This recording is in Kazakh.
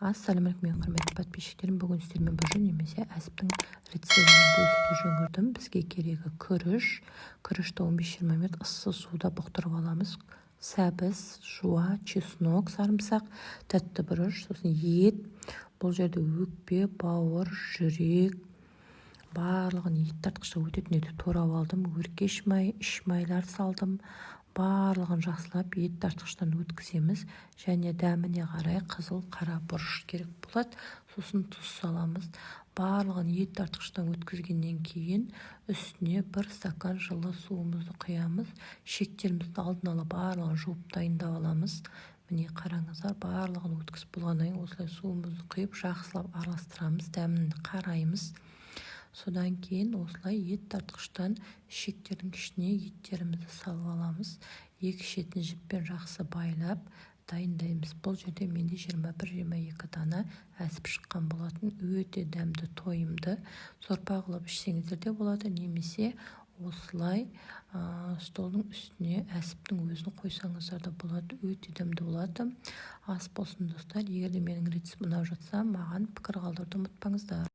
Ассалаумағалейкум, мен құрметті подписчиктерім. Бүгін сіздермен бір немесе әсіптің рецептімен бөлісуді жөн көрдім. Бізге керегі күрішті 15-20 минут ыссы суда бұқтырып аламыз. Сәбіз, жуа, чеснок, сарымсақ, тәтті бұрыш, сосын ет. Бұл жерде өкпе, бауыр, жүрек, барлығын ет тартқышта өтетін етіп турап алдым. Өркеш май, іш майлар салдым. Барлығын жақсылап ет тартқыштан өткіземіз. Және дәміне қарай қызыл, қара бұрыш керек болады. Сосын тұз саламыз. Барлығын ет тартқыштан өткізгеннен кейін үстіне 1 стакан жылы суымызды құямыз. Шектерімізді алдын ала барлығын жуып дайындап аламыз. Міне қараңыздар, барлығын өткізіп болғаннан кейін осылай суымызды құйып жақсылап араластырамыз, дәмін қараймыз. Содан кейін осылай ет тартқыштан шектердің ішіне еттерімізді салып аламыз. Екі шетін жіппен жақсы байлап дайындаймыз. Бұл жерде менде 21-22 дана әсіп шыққан болатын. Өте дәмді, тойымды. Сорпа қылып ішсеңіздер де болады, немесе осылай столдың үстіне әсіптің өзін қойсаңыздар да болады. Өте дәмді болады. Ас болсын достар. Егер де менің рецептім ұнап жатса, маған пікір қалдыруды ұмытпаңыздар.